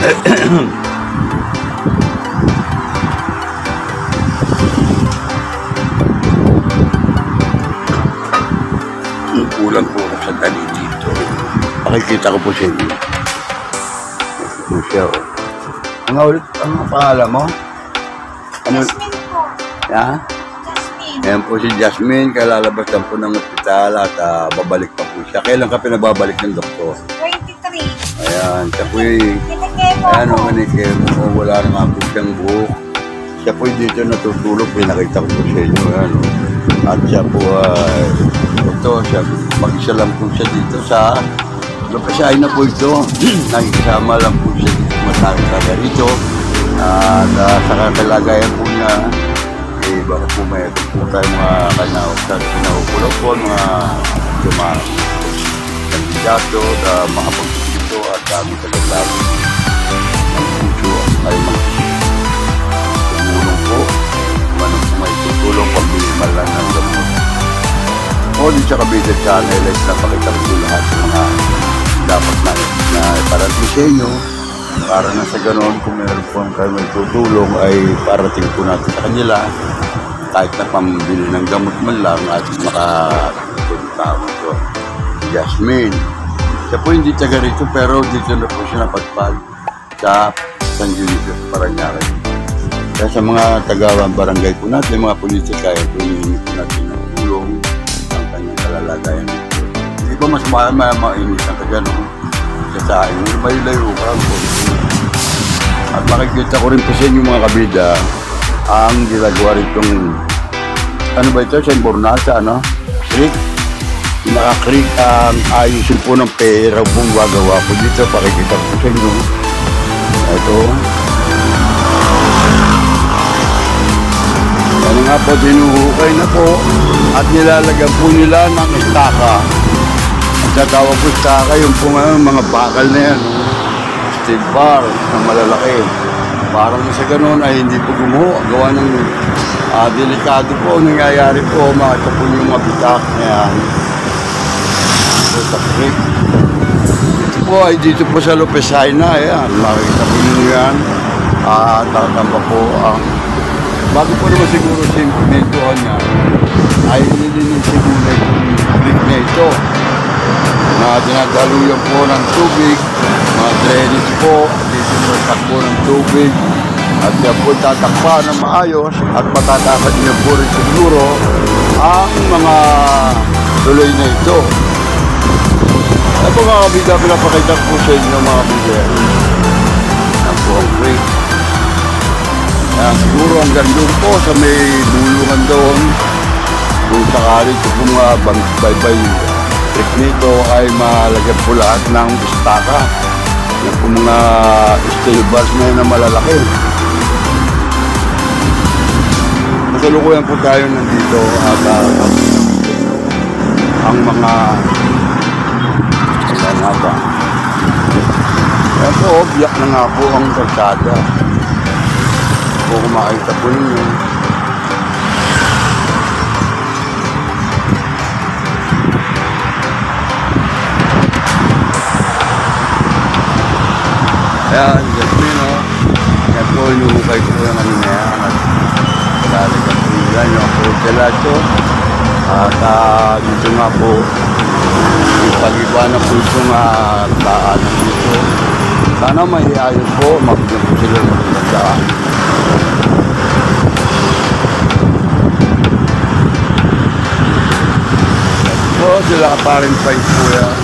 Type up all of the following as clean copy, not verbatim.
Kulang po ako sa dali dito. Pakikita ko po sa inyo. Ito siya, oh. Ang pangalan mo? Ano? Jasmine po. Ha? Jasmine. Ayan po si Jasmine. Kalalabas lang po ng ospital at babalik pa po siya. Kailan ka pinababalik ng doktor? 23. Ayan. Siya po yung... Kinigay mo Ayan ako. o, manikim mo. Wala na nga po siyang buhok. Siya po dito natutulog. Pinakita ko po sa inyo. Ayan, oh. At siya po ay... ito, siya, mag-isa lang po siya dito sa... Lupasay na po ito. Nakikisama lang po siya dito. Matangin ka rito. At sa kakalagayan po niya, eh, baka po may po tayo mga kinakukulog po, mga kandidato na makapagpito at kami talagang ang puso ay tumulong po. Ano po may tutulong pag binimalan ng gamot. O din sa Kabida Channel ay napakita ko lahat ng mga dapat na parating sa inyo. Para na sa ganoon, kung meron po kayo may tutulong ay parating po natin sa kanila kahit na pambili ng gamot man lang at makatulong ito. Jasmine. Siya po hindi taga rito pero dito na po siya napagpag sa San Junior Paranaque. Kaya sa mga taga-barangay po natin, mga politika, ay po hinihingi po natin ng tulong ang kanyang kalalagayan dito. Hindi ko mas mainit ang kaganoon. Sa akin, may layo ka po. At makikita ko rin po sa inyo mga kabida ang ginagawa ritong ano ba ito? Sa Bornasa, ano? Creek. Naka-creek ang ayusin po ng pera pong gagawa po dito. Pakikita ko sa inyo. Ito. Ano nga po, sinuhukay na po at nilalagyan po nila ng estaka. At tawag ko estaka yung po mga bakal na yan. Steel bar na malalaki. Parang sa ganun ay hindi po gumuho. Gawa ng delikado po. Nangyayari po, ito po yung mga bitak na yan. Ito sa creek. Ito po ay dito po sa Lupasay na. Ayan, makikita po nyo yan. Tatamba po ang... Bago po naman siguro simentuhan niya, ay nilinin siguro itong creek na ito. Na dinadaluyan po ng tubig, mga drainage po, dito po takbo ng tubig, at yan po tatakpa ng maayos at matatakad niya po rin siguro ang mga tuloy na ito. Ano po mga kabida, pinapakita po sa inyo mga kabida. Yan po ang creek. Yan, siguro hanggang doon po sa may bulungan doon, kung sakali ito po mga baybay creek nito ay malagyan po lahat ng istaka. Yan po mga steel bars na yun na malalaki. Kasalukuyan po tayo nandito at ang mga nga ba? Yan po, biyak na nga po ang kalsada. Kung makita po ninyo. Ayan, Jasmine, no? Yan po, inuhukay ko yung ano na yan. At lalagyan po yan yung pagkalato. At dito nga po, yung pag-iba na po itong daanan dito. Sana maiayos po, mabigyan po sila ng magandaan. Po, sila ka pa rin pa po yan.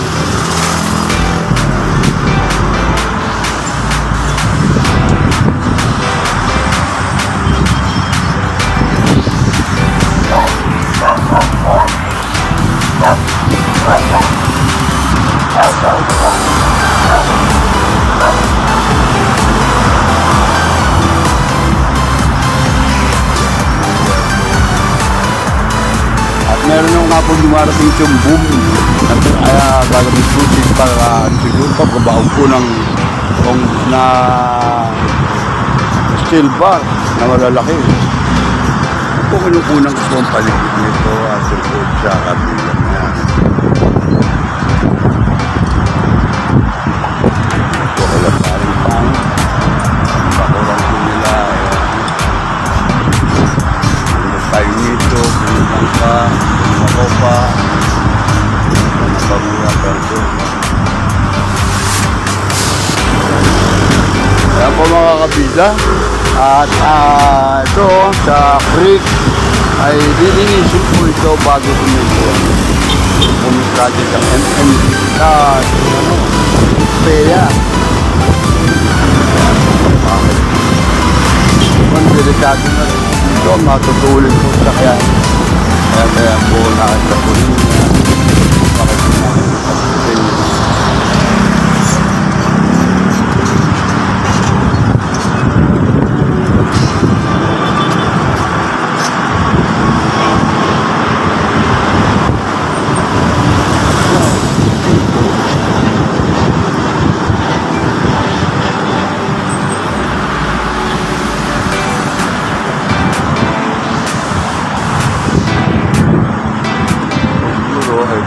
At meron nung nga po dumarating yung boom kaya gagawin po para siguro pagkabaon po ng na steel bar na malalaki. Ito ko nung unang gusto ang paligid nito at sa kabila na yan. Ito ko lang paring pang dito. Ayan po mga kabida. At ito sa creek ay lilinisin po ito bago tumito. Project ang MMD at PEA. Ang delikado na rin ito, matutulin po sa kaya po nakita po niya bakit natin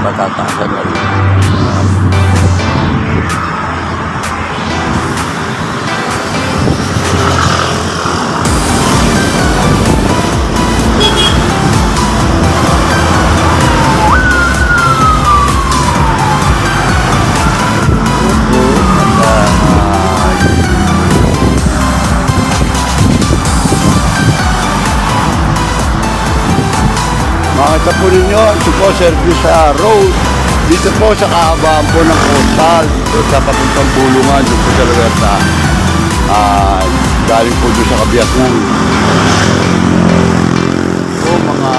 patatasan na rin. Makita po ninyo, ito po service road. Dito po sa kahabaan po ng coastal, dito sa papuntang Bulungan, dito po sa Luerta. Galing po doon sa Kabiasnan. So, mga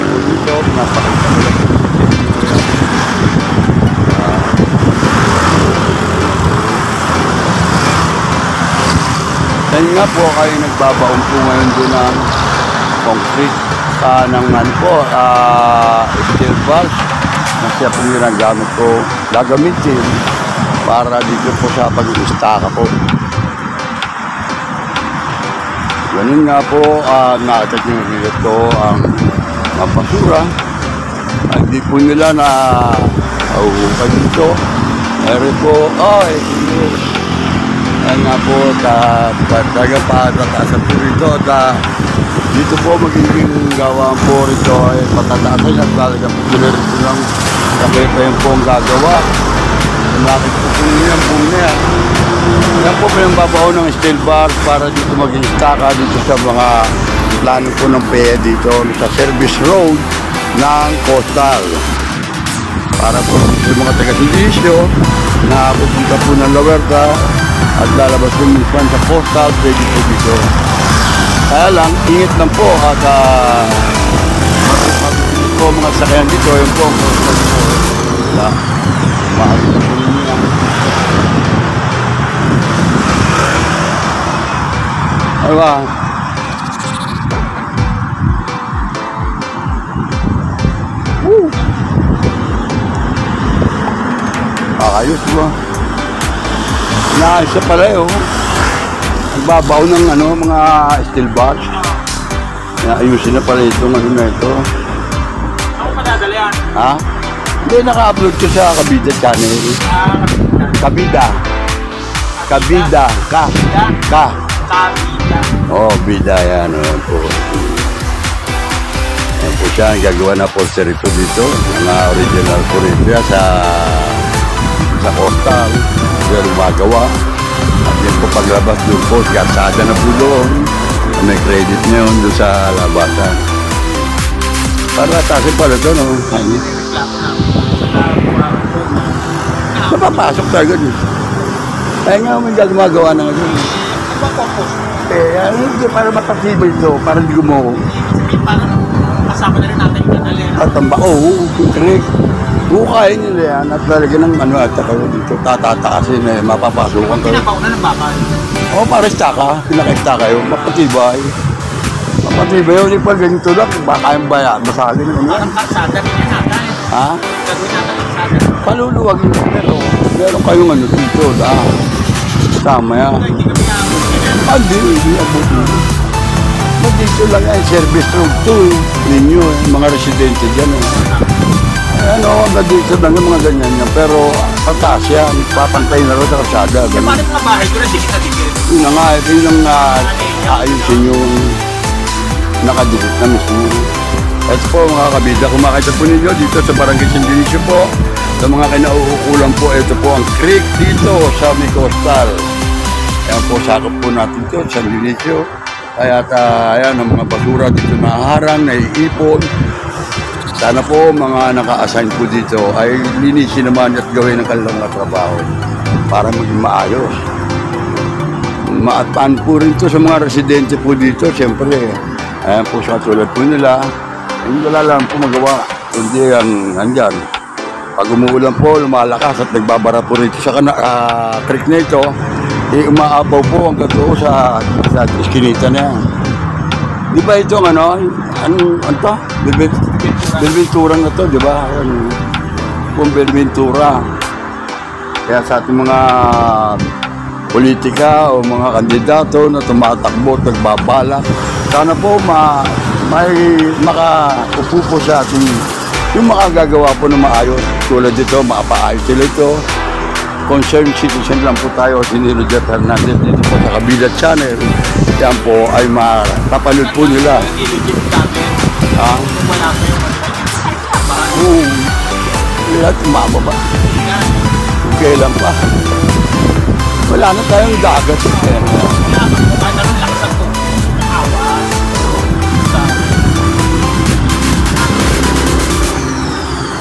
po dito, napakita ko lang. Saan nga po kayo nagbabaon po ngayon doon ng concrete ng ano po, steel bars na siya po ginagamit ko, gagamitin para dito po sa pag-istaka po. Ganun nga po, nakita nyo dito ang basura. Hindi po nila na auhukan dito. Meron po, yan nga po, talaga patatasan po rito. Dito po magiging gawaan po rito ay patataasan at talaga po pinarito lang kami pa yung po ang gagawa. Bakit po po yung po niya. Yan po pinambabaw ng steel bar para dito maging staka dito sa mga plano po ng PEA dito sa service road ng coastal. Para po sa mga taga-servisyo na pupunta po ng Luerta at lalabas po mismo sa coastal, pwede po dito. Kaya lang, ingat lang po at po mga sakyan dito, yung po ang coastal po. Mahal na po niya. Diba? Woo! Ayos ba? Naayos pala eh, oh. Nagbabaw ng mga steel bars. Ayusin na pala ito, ano na ito. Ako madadala yan. Ha? Hindi, naka-upload ko sa Kabida channel. Kabida. Kabida. Ka. Kabida. Oh, bida yan. Ayan po. Ayan po siya. Gagawa na poster ito dito. Mga original po rin sa coastal. Pero magawa. At yan po paglabas doon po. Gatsada na po doon. May credit na yun doon sa labasan. Para tasin pala ito, no? Napapasok talaga doon. Kaya nga may gumagawa na nga doon. Hindi para matatibay ito, para hindi gumawa. Parang kasama na rin natin yung kanali. At ang correct. Bukain nila yan at talaga ng at saka dito tatataasin mapapasukan kayo. Pinapauna ng bakal. Oo, para istaka, pinaka-istaka yun, mapatibay. Mapatibay yun, ipag ganito lang, baka yung baya, masalin. Parang kalsada rin yan natin. Ha? Gagawin natin kalsada. Paluluwag yun, meron kayong dito, tama yan. Hindi kami namin. Hindi abuti. Dito lang yan, service road to, ninyo, mga residente dyan. Hanggang dito lang yung mga ganyan yan, pero pataas yan, papantay na rin sa kasada. Yung paano mga bahay ko na, dikit na dikit. Yun na nga, ito yung aayusin yung nakadikit na mismo. Ito po mga kabida, kung makita po ninyo dito sa Barangay San Dionisio po, Sa mga kinauukulan po, ito po ang creek dito sa May Coastal. Ayan po, sakop po natin ito, San Dionisio. Kaya ayan, ang mga basura dito naharang, naiipon. Sana po mga naka-assign po dito ay linisin naman at gawin ang kanilang mga trabaho para maging maayos. Maataan po rin ito sa mga residente po dito, siyempre. Ayan po sa tulad po nila. Hindi wala lang po magawa, kundi ang nandyan. Pag umuulan po, lumalakas at nagbabara po rito sa creek na ito, umaapaw po ang katuo sa iskinita na yan. Di ba ito ano to? Belventura na to, di ba? Kung Belventura. Kaya sa ating mga politika o mga kandidato na tumatakbo at nagbabalak, sana po may makaupo po sa ating yung makagagawa po ng maayos. Tulad dito, maapaayos sila ito. Concerned citizen lang po tayo, si Roger Fernandez dito po sa Kabila Channel. Yan po ay matapanood po nila. Ha? Wala pa yung Lahat mababa. Kailan pa? Wala na tayong dagat.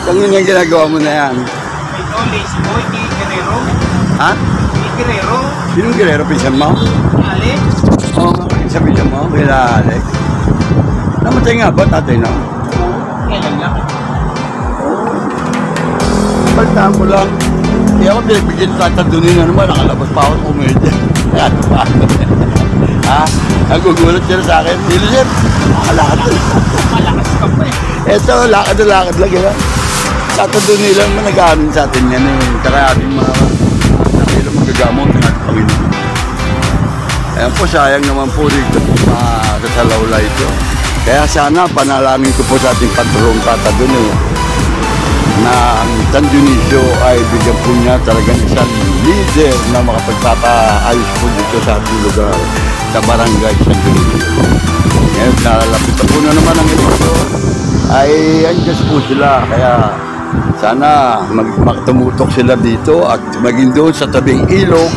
Kung yung ginagawa mo na yan. Ito, lazy boy, ni Guerrero. Ha? Ni Guerrero. Sinong Guerrero, pinsan mo? Alex. Oo, sa pinsan mo, kila Alex. Namatay nga ba tatay na? Kailan lang? Baltaan ko lang. Kaya ako pinagbigyan tatadunin na naman, nakalabas pa ako komedya. Ano pa? Ha? Nagugulat sila sa akin. Sila sir, nakalakad na. Malakas ka pa eh. Eto, lakad na lakad lang yan. Tatadunin lang naman nag-aanin sa atin yan eh. Kaya ating mga nakilang magagamot ng ating Panginoon. Ayan po, sayang naman po rito sa lawla ito. Kaya sana panalangin ko po sa ating patrong tatadunin na ang San Dionisio ay bigyan po niya talagang isang leader na makapagpapaayos po dito sa ating lugar sa barangay San Dionisio. Ngayon, nalalapit na po na naman ang ito ay andiyan po sila. Kaya sana magtumutok sila dito at maging doon sa tabing ilog.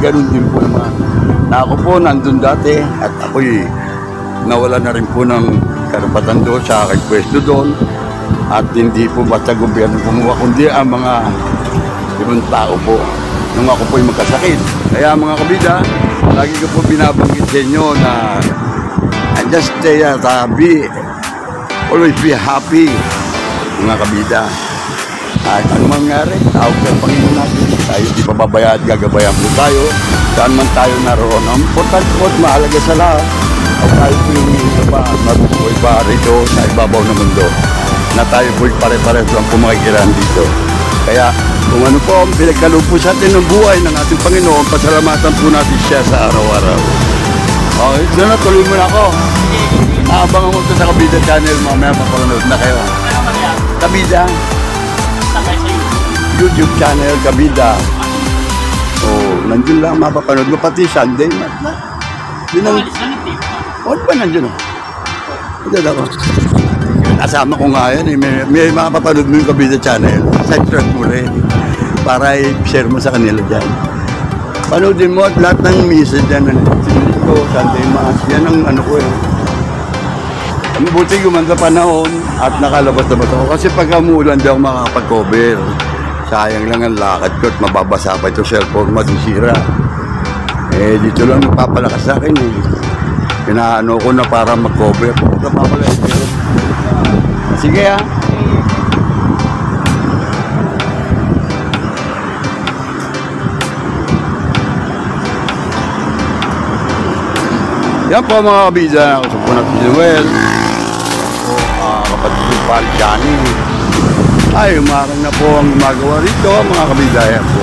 Ganun din po naman. Na ako po nandun dati at ako'y nawala na rin po ng karapatan doon sa aking pwesto doon. At hindi po basta gobyerno kumuha, kundi ang mga ibang tao po nung ako po'y magkasakit. Kaya mga kabida, lagi ko po binabanggit sa inyo na just stay happy, always be happy, mga kabida. At ano mangyari, tawag sa Panginoon natin, tayo di pababayaan, gagabayan po tayo, saan man tayo naroon. Ang importante po at mahalaga sa lahat, at tayo po yung mabubuhay pa rito sa ibabaw ng mundo, na tayo po'y pare-pares lang po makikiraan dito. Kaya kung ano po ang pinagkaloob po sa atin ng buhay ng ating Panginoon, pasalamatan po natin siya sa araw-araw. Okay, doon na, tuloy mo na ako. Abangan mo ito sa Kabida Channel, mamaya mapanood na kayo. Ano ba yan? Kabida, Sakay sa YouTube channel, Kabida. Oh, nandun lang mapapanood mo, pati Sunday. Yun ang, Alis na nito. huwag ba nandun? Nandun ako. Kasama ko nga yan eh. May makapapanood mo yung Kabida Channel. Subscribe mo rin. Para i-share mo sa kanila dyan. Panoodin mo at lahat ng message dyan. Ito, Sunday Mass. Yan ang ano ko eh. Mabuti gumanda panahon at nakalabas na ba ako. Kasi pag umuulan daw makakapag-cover. Sayang lang ang lakad ko at mababasa pa ito cellphone masisira. Eh dito lang nagpapalakas sa akin eh. Pinaano ko na para mag-cover. Pupunta pa pala ito. Sige ah. Yan po mga kabida. Gusto po natin si Noel. Kapatid ko pa Johnny. Ay, umarang na po ang gumagawa rito mga kabida. Yan po.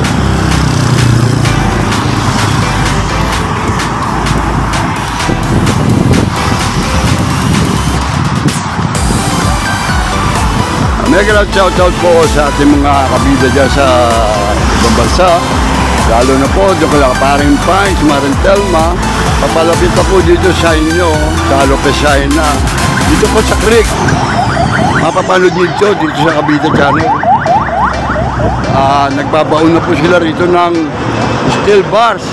Mega shout-out po sa ating mga kabida dyan sa ibang bansa. Lalo na po, dyan ko lang paring Pines, Marintelma. Papalapit pa po dito sa inyo, sa Lopesina. Dito po sa creek. Mapapanood dito sa Kabida Channel. nagbabaon na po sila rito ng steel bars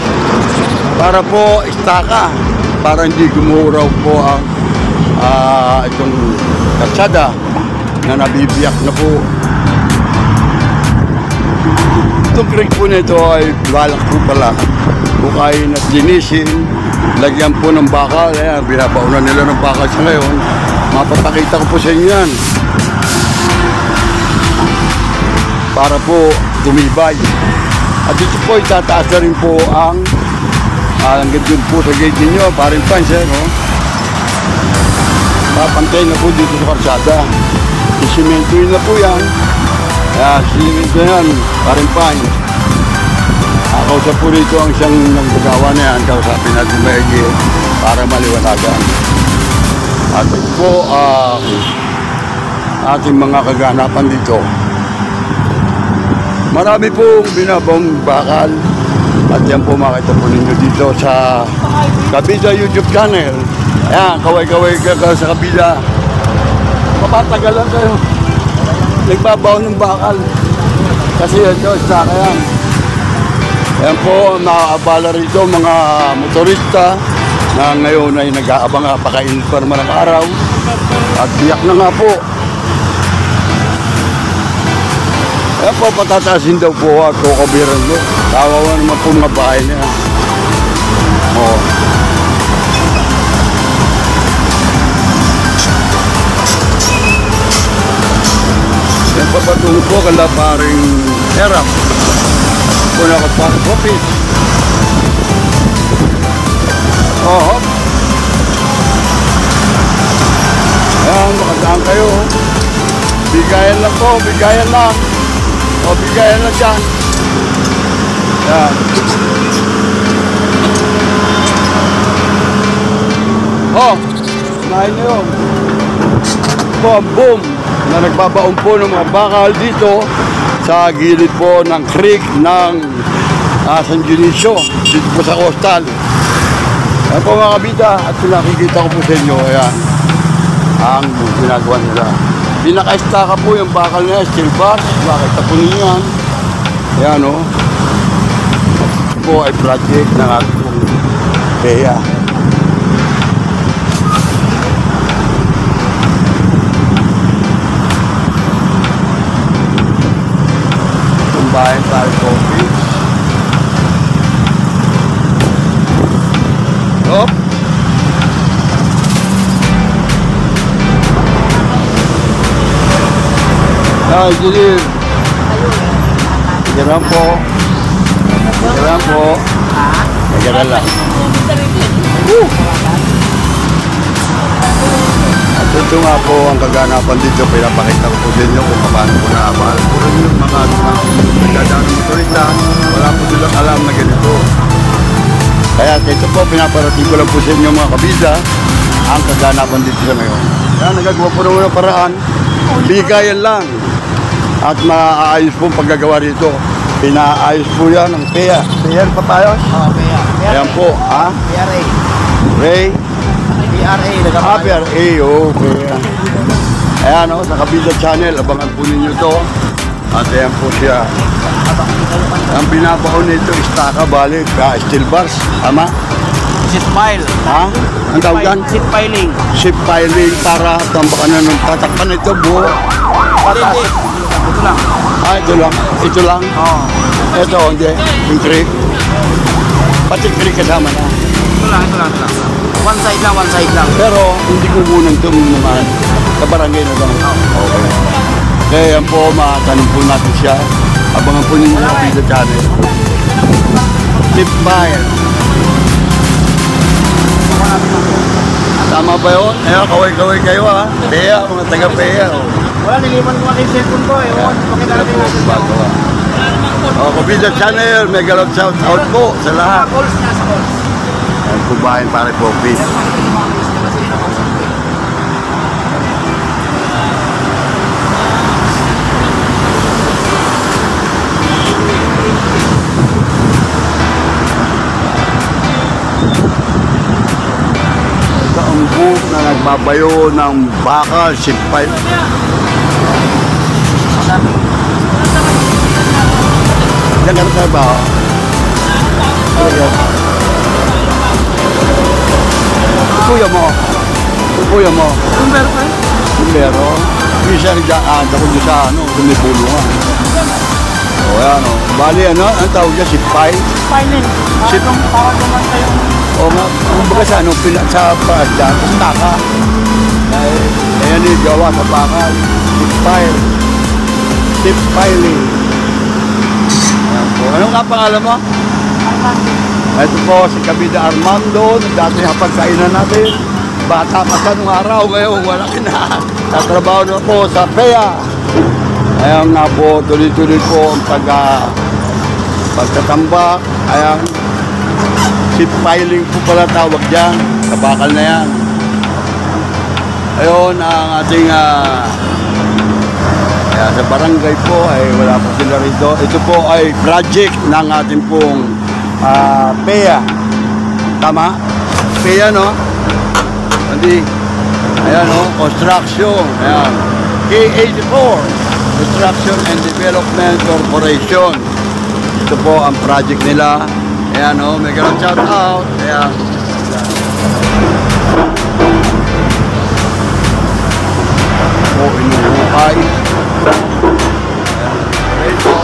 para po istaka, para hindi gumuraw po ang itong kalsada na nabibiyak na po. Itong creek po nito ay balak po pala bukayin at linisin, lagyan po ng bakal. Ayan, binabaunan nila ng bakal sa ngayon. Mapapakita ko po sa inyo yan para po tumibay. At dito po itataas na rin po ang hanggang dun po sa gate ninyo, paring pans, no? Papantay na po dito sa karsada. Isimentoin na po yan. Sisimento yan, paring pans. Kausap po rito ang siyang naggagawa na yan. Kausapin natin maigi para maliwanagan. At ito po ating mga kaganapan dito. Marami pong binabang bakal. At yan po makita po ninyo dito sa Kabida YouTube channel. Ayan, kaway-kaway ka sa Kabida. Mapatagal lang kayo. Nagbabaw ng bakal. Kasi ito, istaka yan. Ayan po, nakaabala rito mga motorista na ngayon ay nag-aabang, napakainit pa naman ang araw. At biyak na nga po. Ayan po, patataasin daw po at kukabiran po. Kawawa naman po mga bahay na yan. Ayan po, patulog po kala paring erap. Kung nakapasok po, please. Hop. Ayan, makadaan kayo. Bigayan lang po, bigayan lang. Bigayan lang dyan. Ayan. Nahin nyo yun. Boom, na nagbabaon po ng mga bakal dito sa gilid po ng creek ng San Dionisio, dito po sa coastal. Ayan po mga kabida, at pinakikita ko po sa inyo, ayan, ang ginagawa nila. Pinaka-istaka po yung bakal na steel bars, makita po ninyo yan. Ayan o. Ito po ay project ng ating PEA. Tumbahin tayo coffee. Hop. Engineer. Ganyan po. Ganyan po. Ganyan lang. At ito nga po ang kaganapan dito. Pinapakita ko po din nyo kung paano po naabal. Puro yung mga nagdadaan ng motorista. Wala po silang alam na ganito. Kaya ito po, pinaparating ko lang po sa inyo mga kabida ang kaganapan dito sa ngayon. Kaya nagagawa po naman ng paraan. Bigayan lang. At maaayos po paggagawa rito. Pinaayos po yan ng PEA. PEA pa tayo? Oo, PEA. Ayan po, ha? PRA. Ray? PRA. PRA, okay. Ayan o, sa Kabida channel, abangan po ninyo to. At ayan po siya. Ang binabaon nito, istaka, balik, steel bars, tama? Seat pile. Ha? Ang tawag yan? Seat piling. Ship piling para tambakan na ng tatakpan ito, buo. Patas. Ito lang. Ito lang. Ito lang. Oo. Ito, hindi. Yung creek. Pati creek kasama na. Ito lang. One side lang. Pero hindi ko muna itong mga kabarangay na lang. Okay. Kaya yan po, matanong po natin siya. Abangan po ninyo sa Kabida channel. Ship pile. Tama ba yun? Ayan, kaway-kaway kayo ha. PEA, mga taga-PEA. Wala, niliman ko yung cellphone ko eh. Pakita natin natin. Kabida channel, mega love shout out po sa lahat. Calls na sa calls. Ayan, kubahin pare po, please. Ito ang book na nagbabayo ng bakal, ship pipe. nagkatrabaho. Kuya mo. Kuya mo. Number pa eh. Pero, minsan nagdaan ako dyan sa ano, tumipulungan. O yan o. Bali ano, ang tawag dyan, sipay. Piling. Shit. Para naman kayong... O nga, kung baga sa ano, sa paadyan, sa taka. Ayan yung gawa sa bakal. Sipay. Sipiling. Ayan po. Ano nga pangalan mo? Ito po si Kabida Armando, dati napagkainan natin. Bata pa sa nung araw, ngayon wala na. Tatrabaho na po sa PEA. Ayan nga po, tuloy-tuloy po ang pagtatambak. Ayan, seat piling po pala tawag dyan. Sa bakal na yan. Ayun, ang ating sa barangay po ay wala po sila rito. Ito po ay project ng ating pong PEA. Tama? PEA, no? Hindi. Ayan, no? Construction. Ayan. K84. Construction and Development Corporation. Ito po ang project nila. Ayan, no? May ganun shout out. Ayan. O, inuhukay. Ayan. Ito.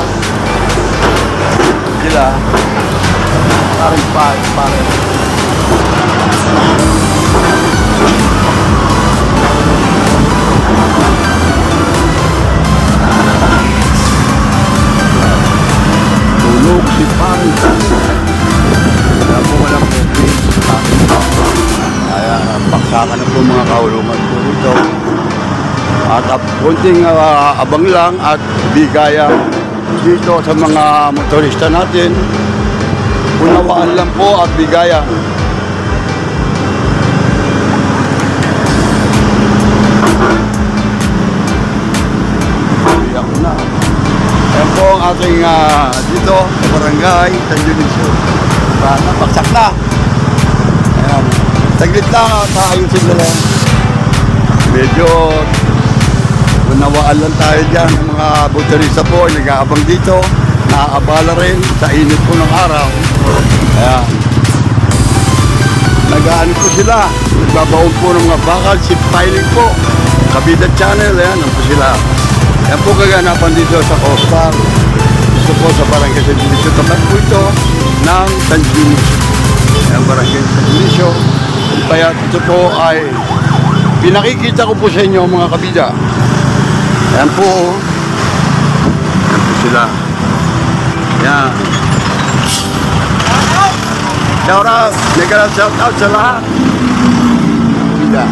Sila. Parang. Tulog si parang. Wala po Ayan, paksakan na po mga kaulungan po rito. At konting abang lang at bigayang dito sa mga motorista natin. Unawaan lang po at bigayang. Iyak na. Ayan po ang ating dito sa barangay San Dionisio. Napaksak na. Ayan. Saglit lang at ayusin na lang. Medyo unawaan lang tayo dyan. Mga motorista po ay nag-aabang dito. Naaabala rin sa init po ng araw. Ayan. Nag-aano po sila. Nagbabaon po ng mga bakal. Seat piling po. Kabida Channel. Ayan. Ano po sila. Ayan po kaganapan dito sa Coastal. Dito po sa Barangay San Dionisio. Tapat po ito ng San Dionisio. Ayan, Barangay San Dionisio. Kaya ito po ay pinakikita ko po sa inyo mga kabida. Ayan po. Ayan po sila. Ayan. Shout out. Nagkaroon shout out sa lahat. Kabida.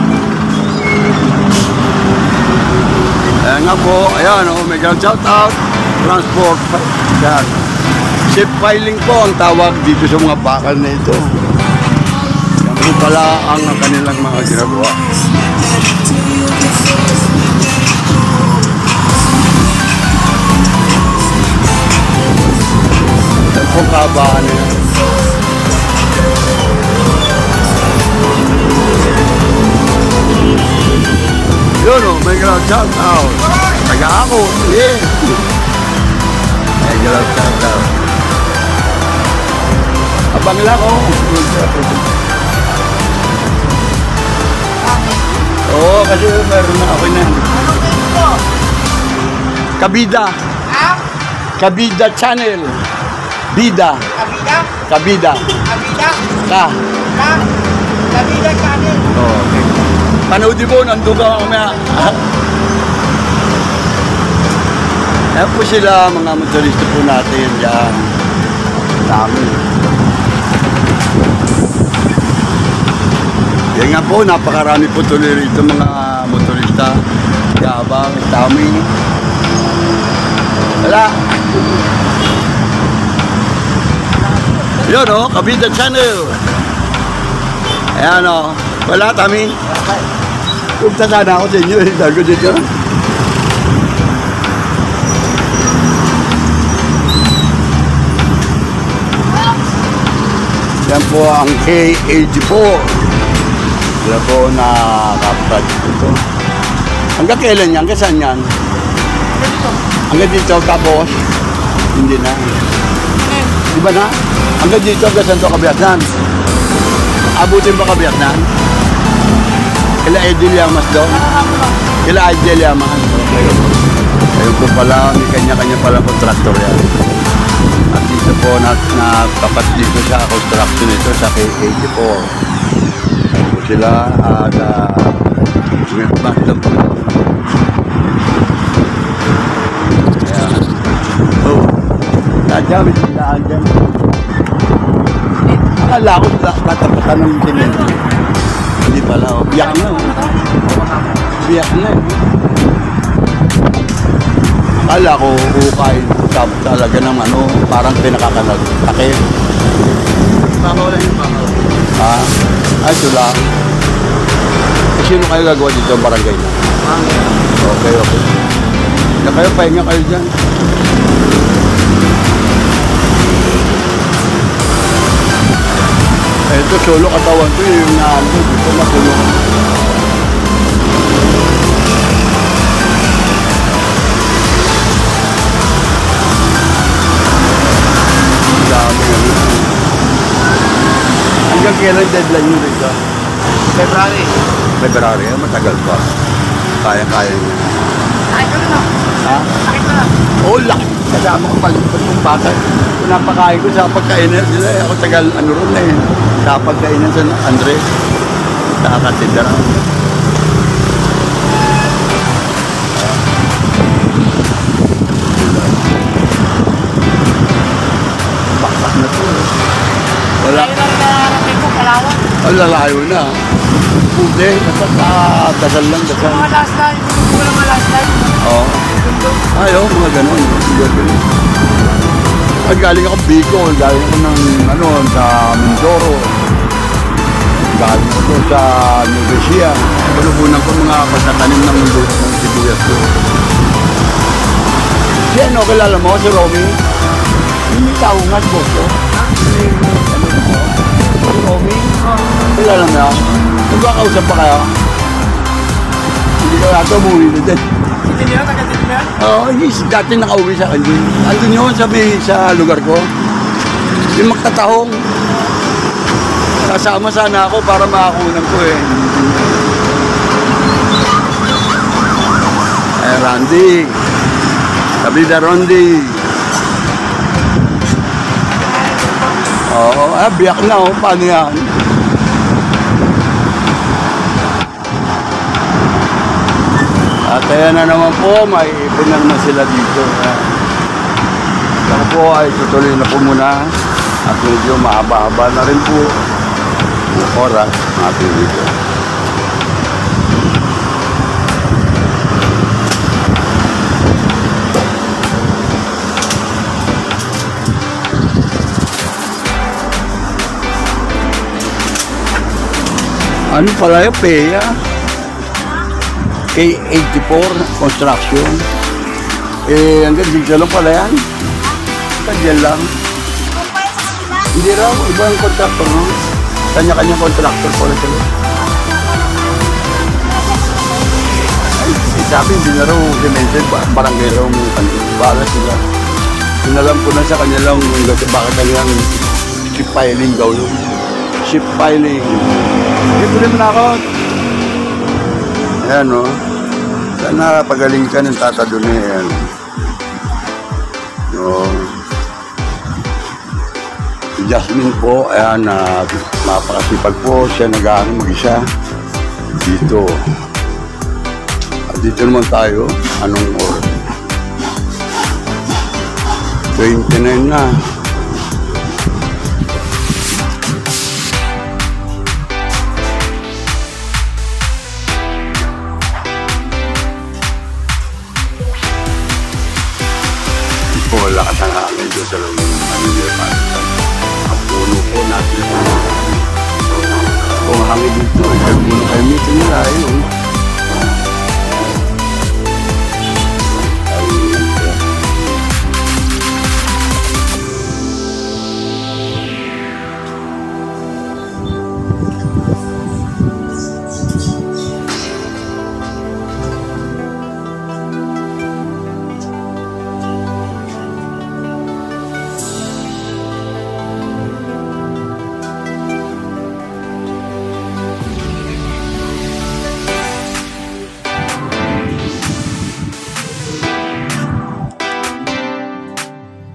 Ayan nga po. Ayan o. May shout out. Transport. Ayan. Ship filing po ang tawag dito sa mga bakal na ito. Yan po pala ang kanilang mga ginagawa. Yan po kabahan na yan. Yun o, may ground shout out. Taga ako, yeah. May ground shout out. Abang lang o. Oo, kasi meron na ako na. Kabida. Kabida Channel. Bida. Kabida? Kabida. Kabida? Kabida channel. Oh, okay. Panoodin mo, nandun ka mamaya. Ayan po sila, mga motorista po natin dyan. Dami. Yan nga po, napakarami po tuloy rito mga motorista. Yabang, dami. Wala. Yun o, Kabida Channel. Ayan o. Wala, Tami. Punta sana ako sa inyo. Sabi ko dito. Yan po ang K84. Yan po na project ito. Hanggang kailan yan? Hanggang saan yan? Hanggang dito tapos hindi na. Di ba na? Hanggang dito, hanggang saan to Kabiasnan? Abutin ba Kabiasnan? Kila Edil Yamas doon? Kila Edil Yamas. Okay. Ayun po pala, may kanya-kanya pala kontraktor yan. At dito po, natapat dito sa construction ito sa K84. Po sila, at mas lang po. Ayan. Oh, nadyan, may tindahan dyan. Akala ko tatapatan ng simento. Hindi pala, oh. Biyak na, oh. Biyak na, eh. Akala ko, ukay, talaga ng ano, parang pinakakanag. Takip. Babaw lang yung babaw. Ha? Ay, ito lang. Sino kayo gagawa dito ang barangay na? Okay, okay. Na kayo, pahinga kayo dyan. Ito, solo katawan ko yung naano. Dito na solo. Hanggang kailan deadline nyo rito? February. February, matagal pa. Kaya-kaya nyo. Ay, ko na. Ha? Sakit na. Oo, laki. Kasama ko pag-ipot ng bata. Pinapakain ko sa pagkainan sila. Ako tagal, ano ron eh. Sa pagkainan sa Andre. Sa katedra. Baksak na to. Wala. Kaya lang narating ko, Palawan. Ang lalayo na. Puti. Dasal lang, dasal. Mga last time, mga last time. Oo. Ayaw, mga ganon. Ay, galing ako Bicol, galing ako ng, ano, sa Mindoro. Galing ako sa Nueva Ecija. Balubunan ko mga pasatanim ng sibuyas ko. Si ano, kilala mo, si Romy? Hindi taungan po ko. Si Romy? Kilala mo yan? Nagkakausap pa kayo? Hindi ka nato umuwi na din. Hindi nila, taga-tip na yan? Oo, dati nakauwi sa akin. Andun yun sa lugar ko. Yung magtatahong. Kasama sana ako para makakunan ko eh. Eh, Randy. Sabi na Randy. Oo, biyak na oh. Paano yan? At ayan na naman po, may ipon na naman sila dito. Ako po ay tutuloy na po muna at medyo mahaba-haba na rin po yung oras ng ating video. Ano pala yung PEA? K84 Construction. Eh, hanggang dito lang pala yan. Hanggang lang. Kung pa sa kanila, Hindi raw, ibang contractor, no? Kanya-kanya contractor pala sila. Ay, sabi, hindi na raw dimension, barangay raw mo para sila. Inalam ko na sa kanilang bakit kanilang ship piling daw yun. Ship piling. Ito rin nakot. Ayan, no? Sana pagaling ka ng tata doon eh. Ayan. No. Si Jasmine po, ayan, mapakasipag po. Siya nag-aaral mag-isa dito. At dito naman tayo. Anong oras? 29 na. Wala ka na hangin doon sa loob ng Manila. Ang puno po natin. Kung hangin dito, ay puno kayo dito nila. Ayun.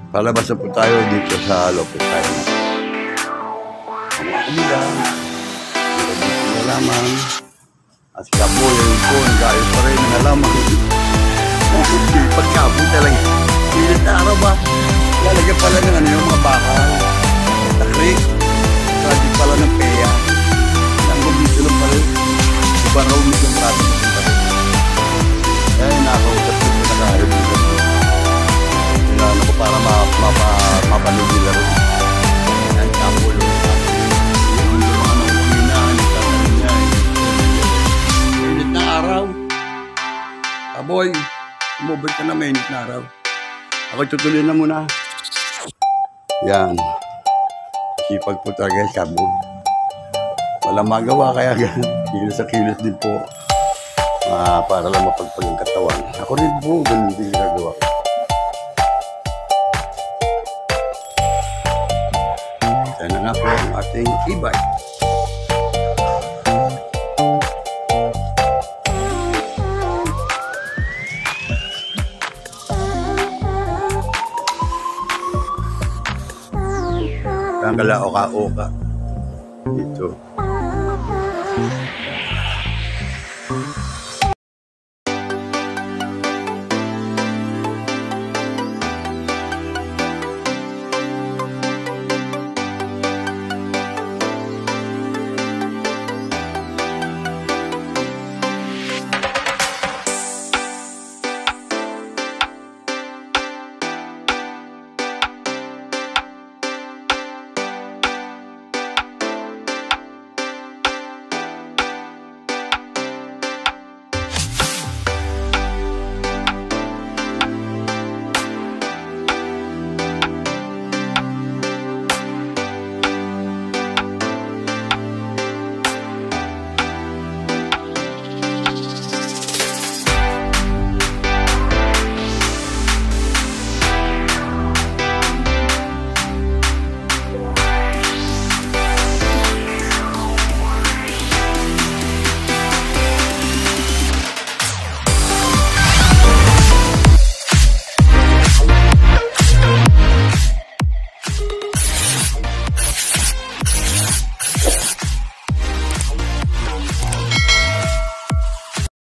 Palabas na po tayo dito sa Lopez Island. Ang mga kabila, dito na lamang. At si Kapo, yung po, nag-ayos pa rin na lamang. Pagkapo talaga. Pilit na araw ba? Lalagyan pala ng ano yung mga bakal. Takri. Project pala ng peya. Ang dito lang pala. Iba raw nito ang project ng pala. Kaya nakausap ko na nakaharap dito. Kailangan ko para mapanood nila rin. Yan, Kapo yung yung mga nakulinan, yung niya. Pilit na araw. Aboy, umubad ka na mainit na araw. Ako tutuloy na muna. Yan. Sipag po talaga yung Kapo. Walang magawa kaya kilos sa kilos din po. Para lang mapagpag ang katawan. Ako rin po, ganun din ginagawa ko. Yan na nga po ang ating e-bike. Ang kala oka-oka dito.